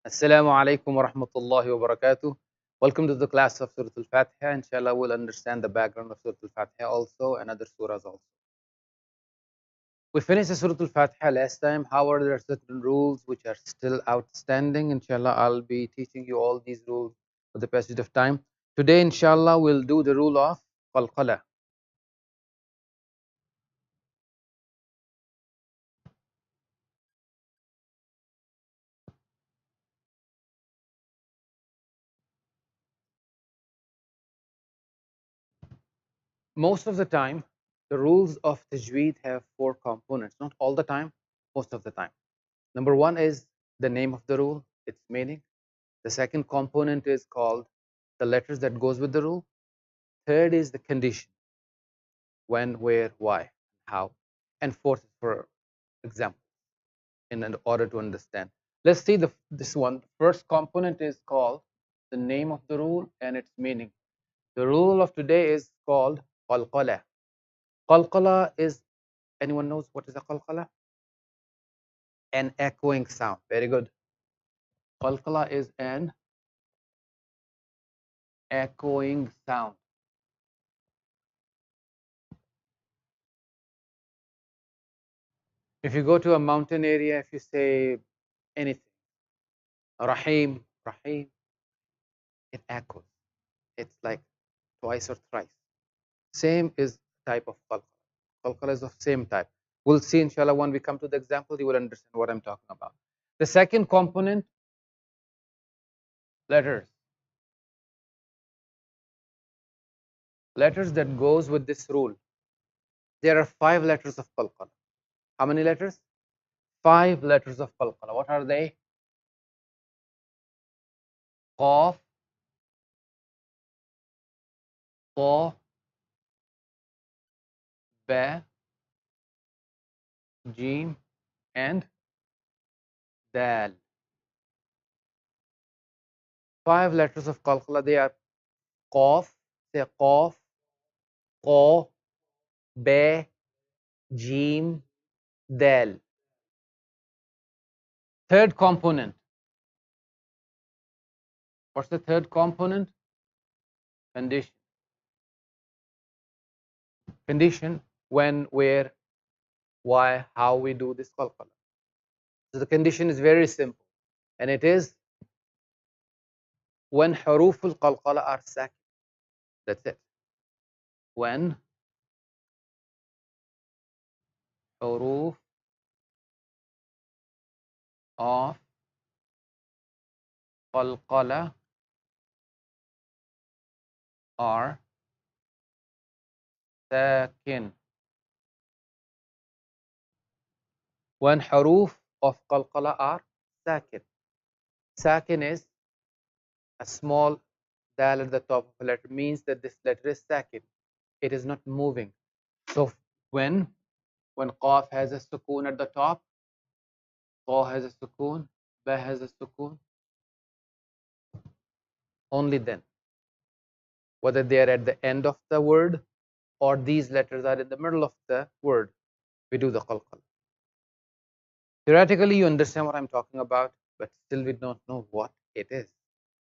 Assalamu alaikum wa rahmatullahi wa barakatuh. Welcome to the class of Surah Al-Fatiha. Inshallah, we'll understand the background of Surah Al-Fatiha also and other surahs also. We finished the Surah Al-Fatiha last time. However, there are certain rules which are still outstanding. Inshallah, I'll be teaching you all these rules for the passage of time. Today, inshallah, we'll do the rule of qalqala. Most of the time, the rules of tajweed have four components. Not all the time, most of the time. Number one is the name of the rule, its meaning. The second component is called the letters that goes with the rule. Third is the condition, when, where, why, how. And fourth is for example, in order to understand. Let's see this one. First component is called the name of the rule and its meaning. The rule of today is called qalqala. Qalqala is, anyone knows what is a qalqala? An echoing sound. Very good. Qalqala is an echoing sound. If you go to a mountain area, if you say anything, Rahim, Rahim, it echoes. It's like twice or thrice. Same is type of qalqala. Qalqala is of same type. We'll see, inshallah, when we come to the example, you will understand what I'm talking about. The second component, letters. Letters that goes with this rule. There are 5 letters of qalqala. How many letters? 5 letters of qalqala. What are they? Qaf, Ta, Ba, Jim, and Dal. 5 letters of qalqala. They are Qaf, say Qaf, Qa, Ba, Jim, Dal. Third component. What's the third component? Condition. Condition, when, where, why, how we do this qalqala. So the condition is very simple, and it is when huruf al-qalqala are sakin. That's it. When huruf of qalqala are sakin. When huruf of qalqala are sakin. Sakin is a small dal at the top of a letter, means that this letter is sakin. It is not moving. So when qaf has a sukoon at the top, ta has a sukoon, ba has a sukoon, only then, whether they are at the end of the word or these letters are in the middle of the word, we do the qalqala. Theoretically, you understand what I'm talking about, but still we don't know what it is.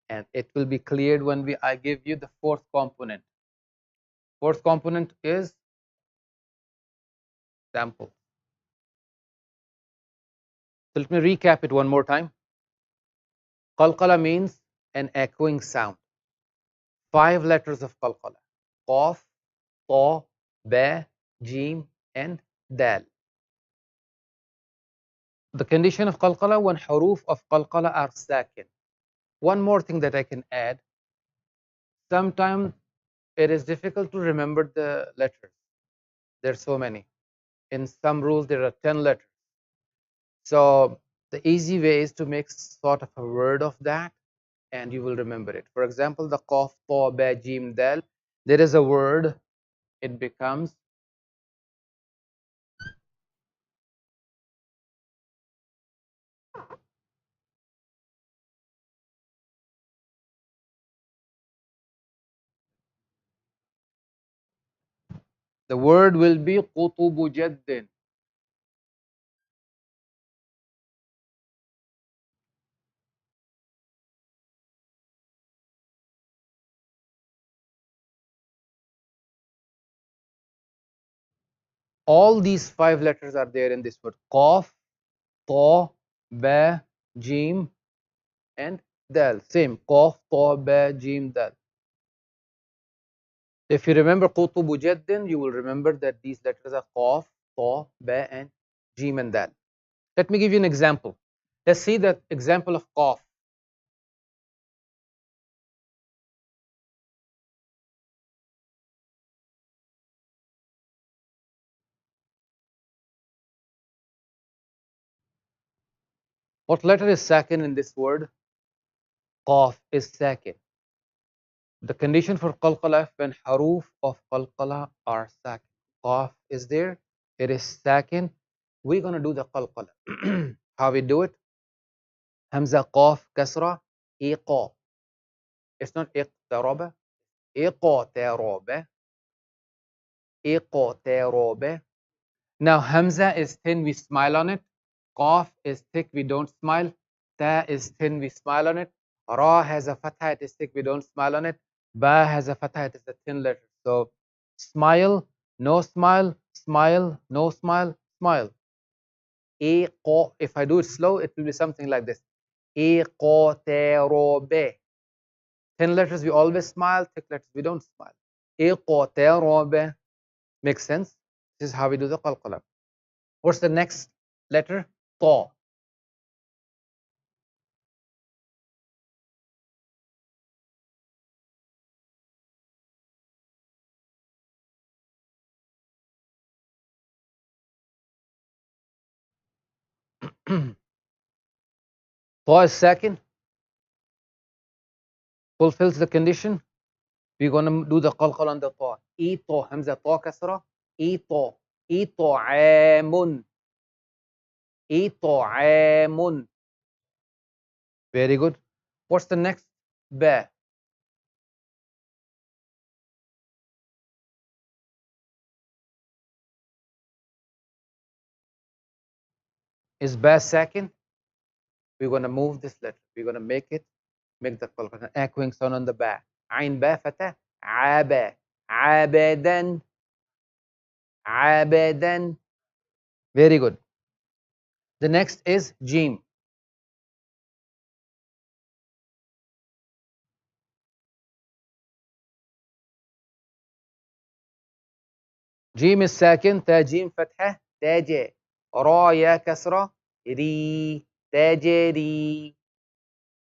And it will be cleared when I give you the fourth component. Fourth component is sample. So let me recap it one more time. Qalqala means an echoing sound. 5 letters of qalqala. Qaf, Ta, Ba, Jim, and Dal. The condition of qalqala, when huruf of qalqala are sakin. One more thing that I can add. Sometimes it is difficult to remember the letters. There are so many. In some rules, there are 10 letters. So the easy way is to make sort of a word of that, and you will remember it. For example, the qaf, ta, ba, jim, dal. There is a word. It becomes the word will be qutubu jaddin. All these 5 letters are there in this word. Qaf, Ta, Ba, Jim, and Dal. Same. Qaf, Ta, Ba, Jim, Dal. If you remember Qutubu Jaddin, you will remember that these letters are Qaf, Ta, Ba, and Jim and Dal. Let me give you an example. Let's see the example of Qaf. What letter is sakin in this word? Qaf is sakin. The condition for qalqala when haruf of qalqala are sakin. Qaf is there, it is sakin. We're going to do the qalqala. How we do it? Hamza qaf kasra iqa. It's not iqtaraba. Iqtaraba. Iqtaraba. Now Hamza is thin, we smile on it. Qaf is thick, we don't smile. Ta is thin, we smile on it. Ra has a fatha, it is thick, we don't smile on it. Ba has a fatha, it is a thin letter. So smile, no smile, smile, no smile, smile. If I do it slow, it will be something like this. Iqtarobe. Thin letters we always smile, thick letters we don't smile. Iqtarobe. Makes sense? This is how we do the qalqala. What's the next letter? Ta. Ta is second, fulfills the condition. We're going to do the qalqal on the ta. Ito, hamza ta kasra. Ito, ito amun. Ito amun. Very good. What's the next? Ba. Is ba second? We're going to move this letter. We're going to make the qalqal, an echoing sound on the ba. Ain ba fatah. Aba. Abadan. Abadan. Very good. The next is Jim. Jim is second. Ta Jim fatha. Taja. Ra ya kasra. Ri. Tajri.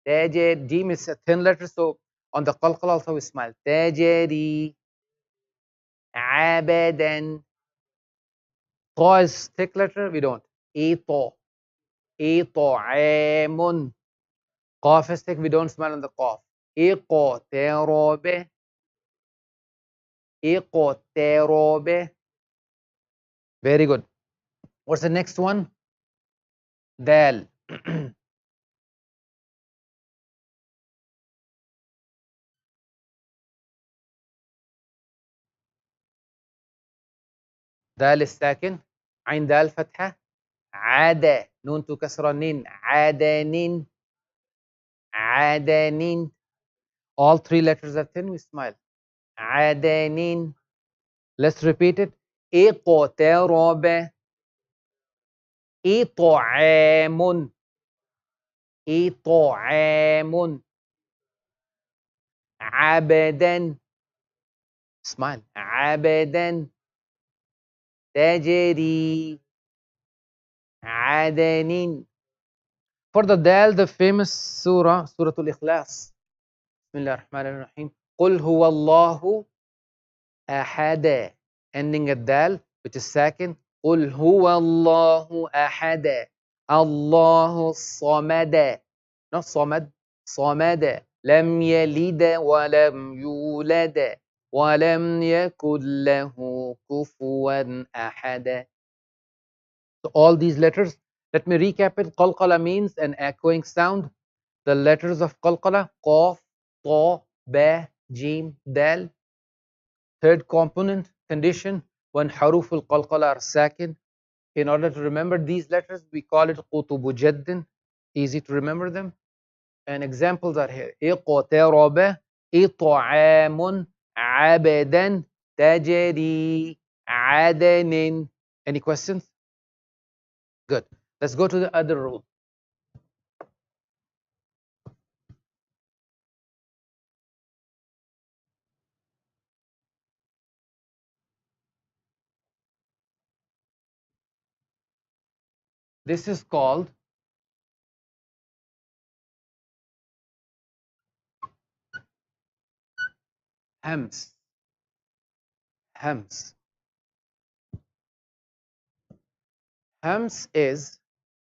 Tajri. Jim is a thin letter, so on the qalqal also we smile. Tajri. Abadan. Ta is thick letter, we don't. Ito. Ito. Amun. Qaf is thick, we don't smile on the qaf. Iqo. Terobe. Iqo. Terobe. Very good. What's the next one? Dal. دال الساكن عين دال فتحة عاد نون تو كسرة نين عادانين عادانين. All 3 letters are thin, we smile. عادانين. Let's repeat it. اقترب. إطعام. إطعام. عبدا. Smile. عبدا. تجري. عدن. For the dal, the famous surah, Surah Al-Ikhlas. Bismillah ar-Rahman ar-Rahim. قل هو الله أحد. Ending at dal, which is second. قل هو الله أحد. الله الصمد. Not صمد. صمد. لم يلد ولم يولد ولم يكن له كفوا أحد. So all these letters, let me recap it. Qalqala means an echoing sound. The letters of qalqala, qaf, ta, ba, jim, dal. Third component, condition, when haruful qalqala are sakin. In order to remember these letters, we call it qutubu jaddin. Easy to remember them. And examples are here. Iqtaraba, it'amun, abadan, tajri, adanin. Any questions? Good. Let's go to the other rule. This is called hems. Hems. Hems is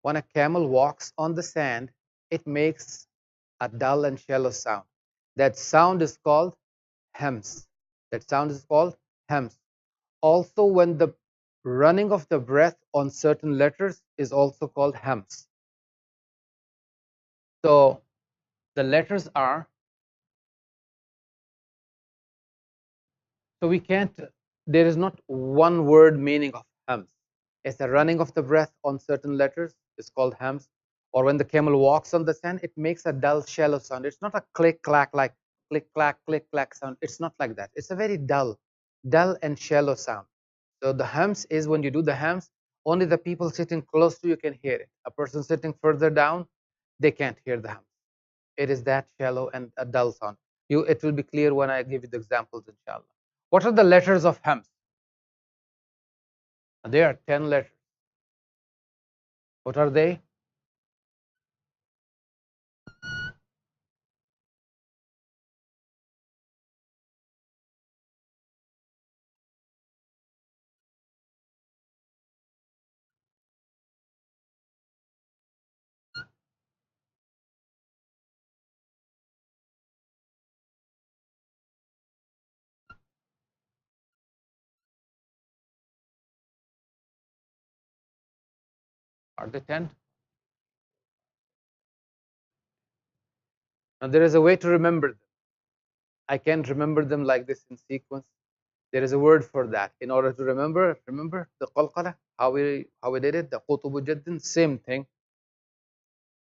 when a camel walks on the sand, it makes a dull and shallow sound. That sound is called hems. That sound is called hems. Also, when the running of the breath on certain letters is also called hems. So the letters are, so we can't, there is not one word meaning of hems. It's the running of the breath on certain letters is called hems. Or when the camel walks on the sand, it makes a dull, shallow sound. It's not a click, clack, like click, clack sound. It's not like that. It's a very dull and shallow sound. So the hems is when you do the hems, only the people sitting close to you can hear it. A person sitting further down, they can't hear the hems. It is that shallow and a dull sound. It will be clear when I give you the examples, inshallah. What are the letters of hems? There are 10 letters. What are they? Are they 10? Now there is a way to remember them. I can't remember them like this in sequence. There is a word for that. In order to remember the qalqala, how we did it, the qutubu jaddin, same thing.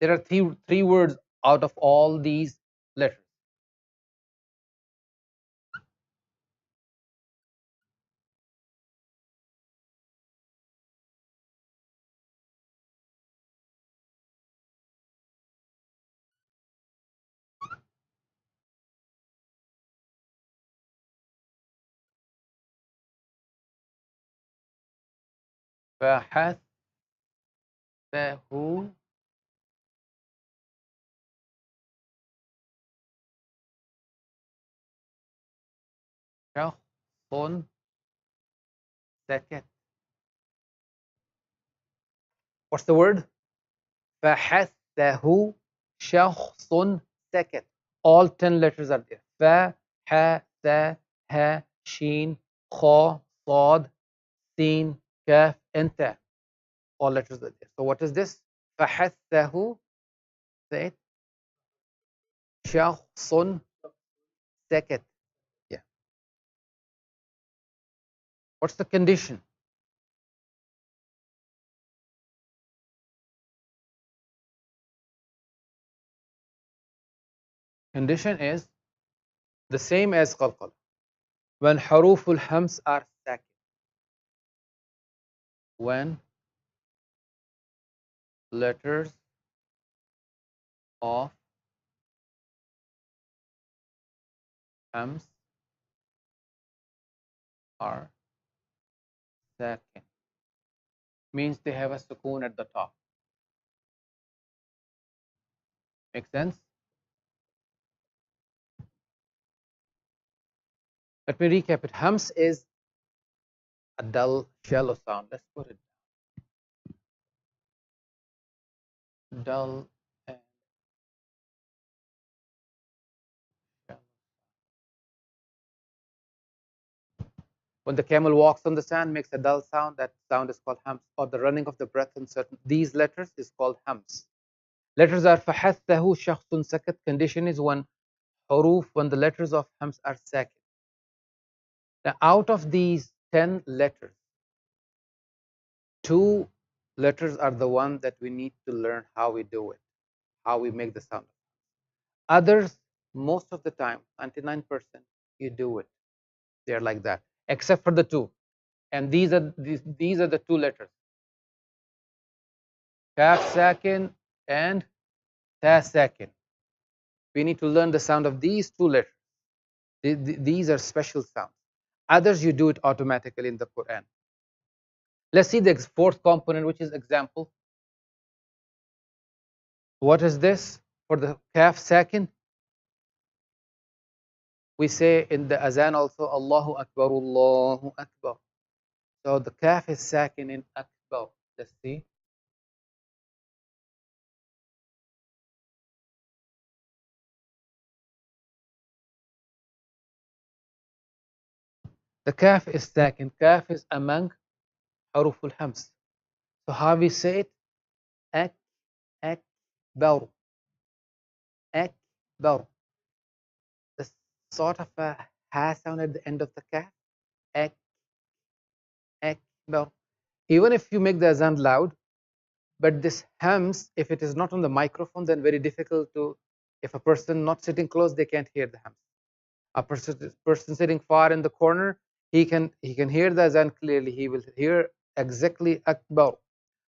There are three words out of all these letters. فحثه شخص سكت. What's the word? فحثه شخص سكت. All 10 letters are there. ف ح ث ه شين خ صاد سين كاف انت. All letters are there. So what is this? فحثه. Say it. شخص سكت. Yeah. What's the condition? Condition is the same as qalqal. When حروف الهمس are sakit. When letters of hams are sakit. Means they have a sukoon at the top. Make sense? Let me recap it. Hams is a dull, shallow sound. Let's put it dull and shallow. When the camel walks on the sand, makes a dull sound. That sound is called hams. Or the running of the breath in certain these letters is called hams. Letters are فحثه شخص سكت. Condition is when the letters of hams are sakit. Now, out of these 10 letters, 2 letters are the one that we need to learn how we do it, how we make the sound. Others, most of the time, 99%, you do it. They're like that, except for the 2. And these are the two letters, kaf sakin and ta sakin. We need to learn the sound of these two letters. These are special sounds. Others you do it automatically in the Quran. Let's see the fourth component, which is example. What is this? For the kaf sakin, we say in the azan also, Allahu Akbar, Allahu Akbar. So the kaf is sakin in akbar. Let's see. The kaf is sakin. Kaf is among haruf al-hams. So how we say it? Ak, akbar, akbar. The sort of a ha sound at the end of the kaf. Ak, akbar. Even if you make the azan loud, but this hams, if it is not on the microphone, then very difficult to, if a person not sitting close, they can't hear the hams. A person sitting far in the corner, he can hear the azan clearly. He will hear exactly akbar,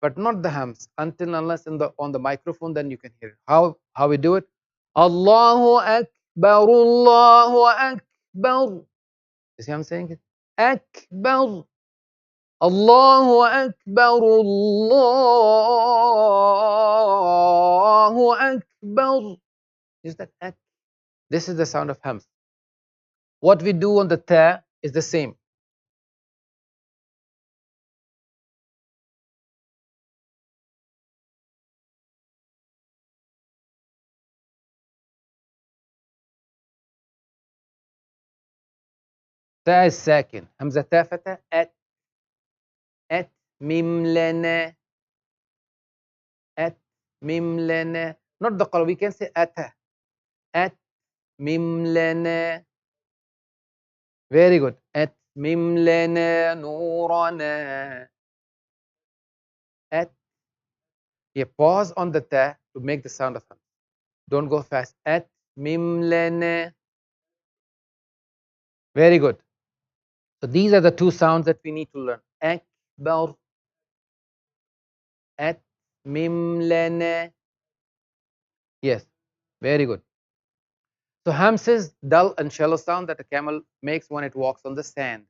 but not the hams until unless on the microphone, then you can hear it. How we do it? Allahu Akbar, Allahu Akbar. You see how I'm saying it? Akbar. Allahu Akbar, Allahu Akbar. Is that ak? This is the sound of hams. What we do on the ta is the same. Ta is sakin. Hamza ta fata at mim lana, at mim lana. Not the qalb. We can say ata, at mim lana. Very good. At mim lana nurana. At. Yeah, pause on the ta to make the sound of ham. Don't go fast. At mim lana. Very good. So these are the two sounds that we need to learn. Akbar, at mim lana. Yes, very good. So hams is dull and shallow sound that a camel makes when it walks on the sand,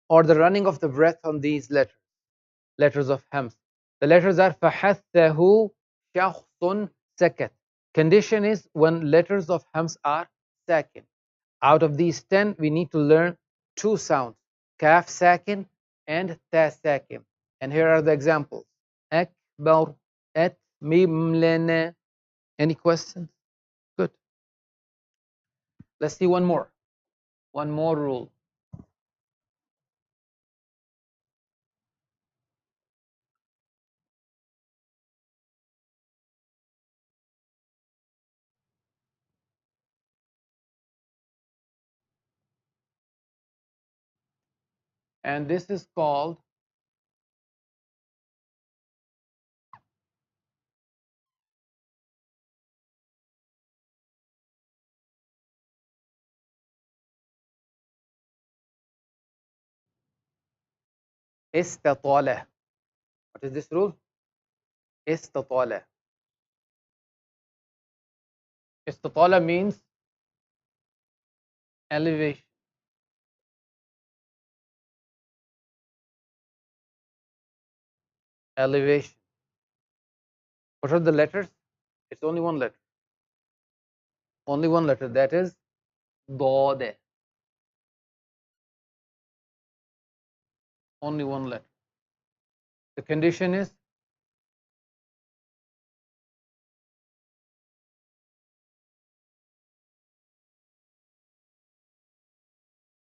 or the running of the breath on these letters of hams. The letters are fahathahu shakhsun sakat. Condition is when letters of hams are sakin. Out of these 10, we need to learn two sounds, kaf sakin and ta sakin. And here are the examples. Akbar, at mim lana. Any questions? Good. Let's see one more. One more rule. And this is called istatala. What is this rule? Istatala. Istatala means elevation. Elevation. What are the letters? It's only one letter. Only one letter. That is dode. Only one letter. The condition is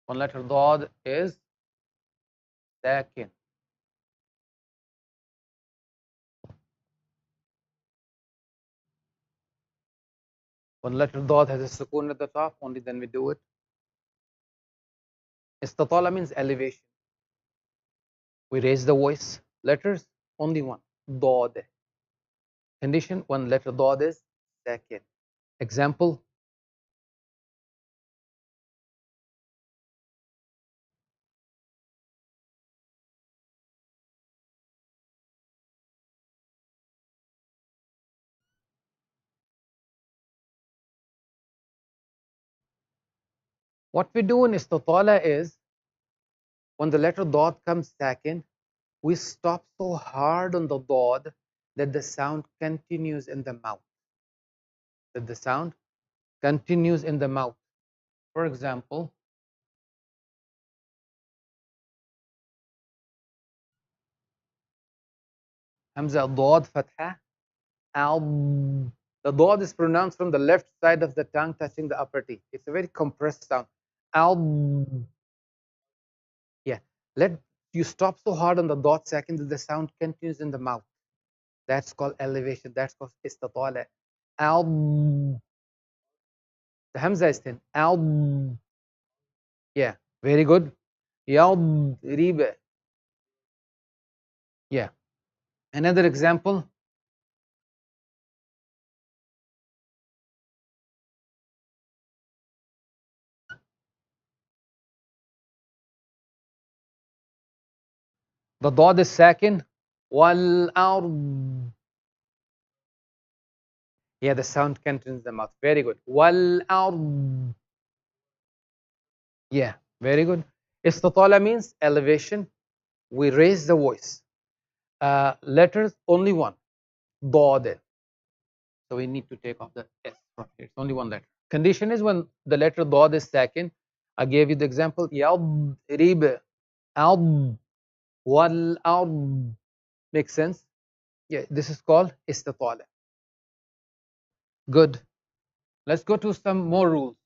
one letter dod is sakin. One letter dod has a sukoon at the top, only then we do it. Istatala means elevation. We raise the voice. Letters, only one. Dod. Condition, one letter dod is sakin. Example, What we do in istatala is when the letter dot comes second, we stop so hard on the dot that the sound continues in the mouth. That the sound continues in the mouth. For example, Hamza dot fatha. Al. The dot is pronounced from the left side of the tongue touching the upper teeth. It's a very compressed sound. Al. Yeah. Let you stop so hard on the dot second that the sound continues in the mouth. That's called elevation. That's called istatala. Al. The Hamza is thin. Al. Yeah. Very good. Yad. Riba. Yeah. Another example. The dot is second. Wal ard. Yeah, the sound continues in the mouth. Very good. Wal ard. Yeah, very good. Istatala means elevation. We raise the voice. Letters only one. Dod. So we need to take off the S from here. It's only one letter. Condition is when the letter dod is second. I gave you the example. Yad rib al wal ard. Makes sense? Yeah, this is called istatala. Good. Let's go to some more rules.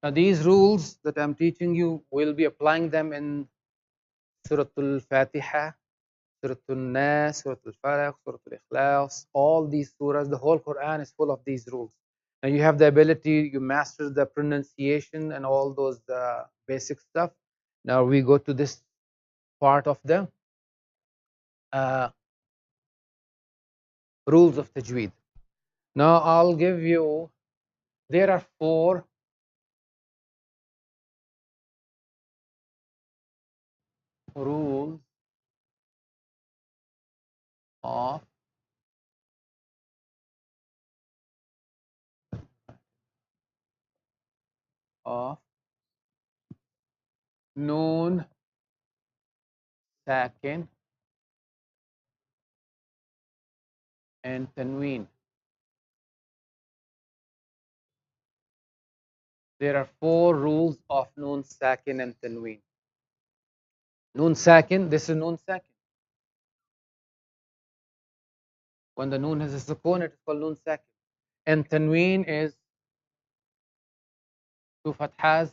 Now these rules that I'm teaching you, will be applying them in Surah Al-Fatiha, Surah Al-Nas, Surah Al-Falaq, Surah Al-Ikhlas, all these surahs, the whole Quran is full of these rules. Now you have the ability, you master the pronunciation and all those basic stuff. Now we go to this part of the uh, rules of tajweed. Now I'll give you, there are 4 rules of noon sakin and tanween. There are 4 rules of noon sakin and tanween. Noon sakin, this is noon sakin. When the noon has a sukoon, it is called noon sakin. And tanween is 2 fathas,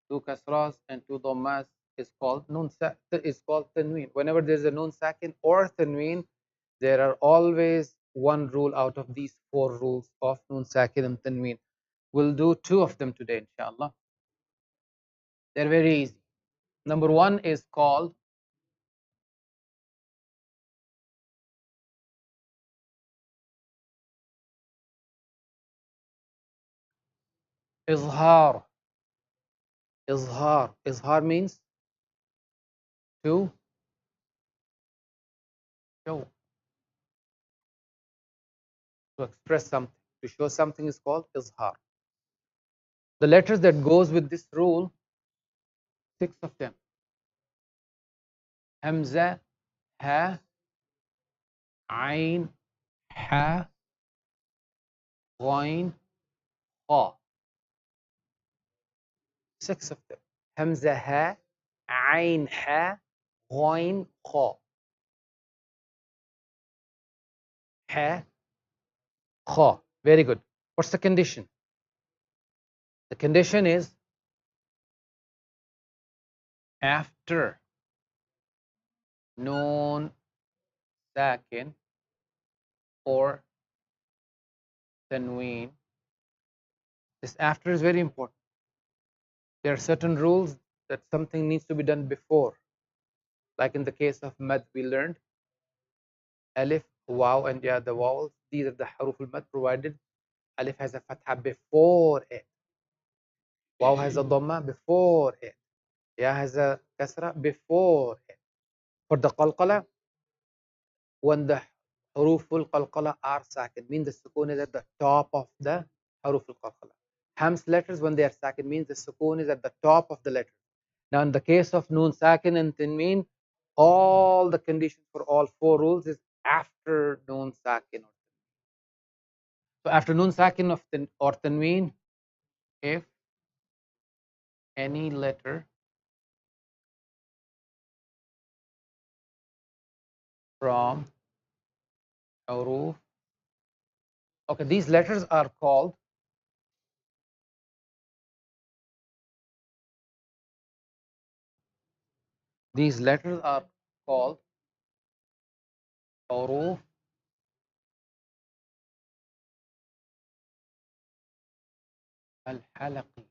2 kasras, and 2 dhammas is called is called tanween. Whenever there is a noon sakin or tanween, there are always one rule out of these 4 rules of noon sakin and tanween. We'll do 2 of them today, inshallah. They're very easy. Number 1 is called izhar. Izhar. Izhar means to show, to express something, to show something is called izhar. The letters that goes with this rule, 6 of them. Hamza, ha, ain, ha, ghain, ha. 6 of them. Hamza, ha, ain, ha, ghain, ha. Ha, kha. Very good. What's the condition? The condition is after noon sakin or tanween. This after is very important. There are certain rules that something needs to be done before. Like in the case of mad, we learned alif, waw, and the vowels. These are the haruf al-mad provided alif has a fatha before it. Waw has a dhamma before it. Ya has a kasra before it. For the qalqala, when the huruful qalqala are sakin, means the sukoon is at the top of the huruful qalqala. Hams letters, when they are sakin, means the sukoon is at the top of the letter. Now, in the case of noon sakin and tanween, all the conditions for all four rules is after noon sakin. So, after noon sakin of or tanween, if any letter from huruf, okay, these letters are called huruf al-halaqi.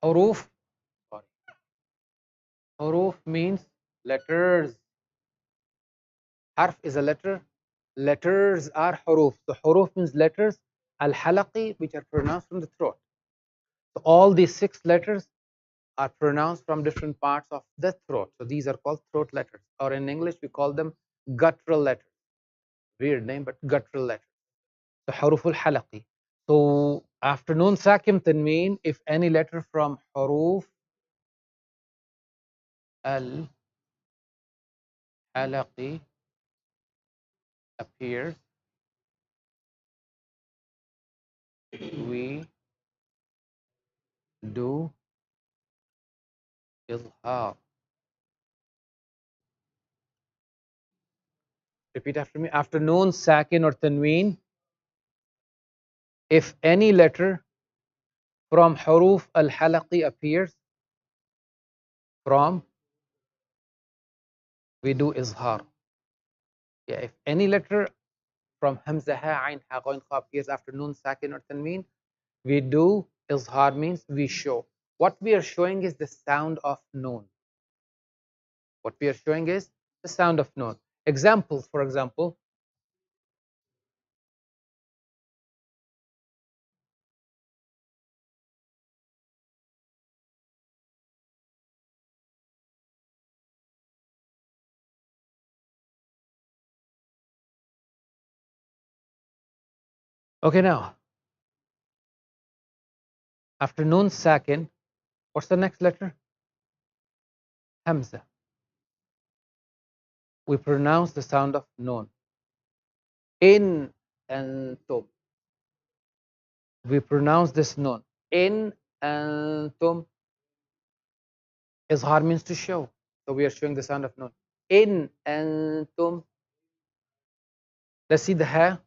Huruf, sorry, huruf means letters. Harf is a letter. Letters are huruf. So huruf means letters. Al-halaqi, which are pronounced from the throat. So all these 6 letters are pronounced from different parts of the throat. So these are called throat letters. Or in English, we call them guttural letters. Weird name, but guttural letters. So huruful halaqi. So after noon sakim tanween, if any letter from huruf al halaqi appears, we do izhar. Repeat after me. After noon sakin or tanween, if any letter from huruf al halaqi appears, from, we do izhar. Yeah, if any letter from hamza, ha, ain, ha, ghain, kha appears after noon sakin or tanween, we do izhar, means we show. What we are showing is the sound of noon. What we are showing is the sound of noon. Examples, for example, okay, now after noon sakin, what's the next letter? Hamza. We pronounce the sound of noon. In antum. We pronounce this noon. In antum. Izhar means to show. So we are showing the sound of noon. In antum. Let's see the ha.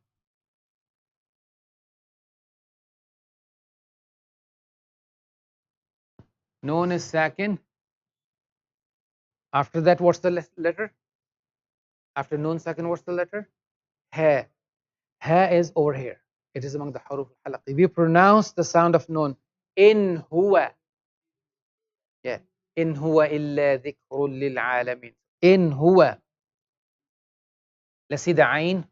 Noon is sakin. After that, what's the letter? After noon sakin, what's the letter? Ha. Ha is over here. It is among the huruf al-halaqi. We pronounce the sound of noon. In huwa. Yeah. In huwa illa dhikrun lil alamin. In huwa. Let's see the ain.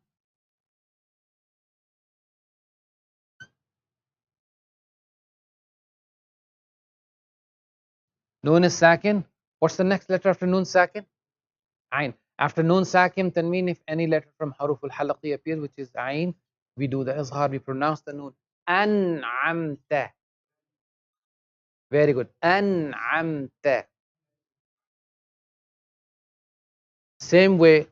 Noon is sakin. What's the next letter after noon sakin? Ain. After noon sakin, tanween, if any letter from huruf al-halaqi appears, which is ain, we do the izhar, we pronounce the noon. An'amta. Very good. An'amta. Same way,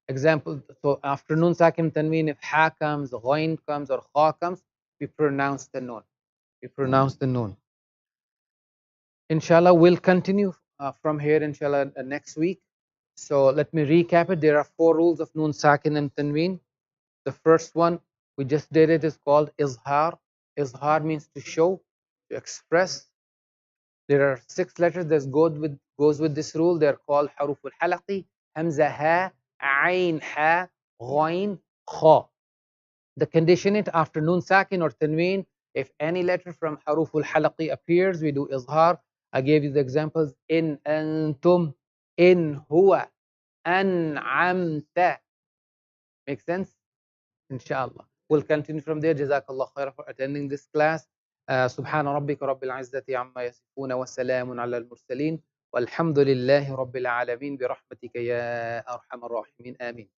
example, so after noon sakin tanween, if ha comes, ghain comes, or kha comes, we pronounce the noon. We pronounce the noon. Inshallah, we'll continue from here, inshallah, next week. So let me recap it. There are 4 rules of noon sakin and tanween. The first one, we just did it, is called izhar. Izhar means to show, to express. There are 6 letters that goes with this rule. They are called haruf al-halaqi, hamza, ha, ain, ha, ghain, kha. The condition it after noon sakin or tanween, if any letter from haruf al-halaqi appears, we do izhar. I gave you the examples. In antum, in huwa, an'amta. Make sense? Inshallah. We'll continue from there. Jazakallah khair for attending this class. سبحان ربك رب العزة عما يصفون وسلام على المرسلين والحمد لله رب العالمين برحمتك يا أرحم الراحمين آمين.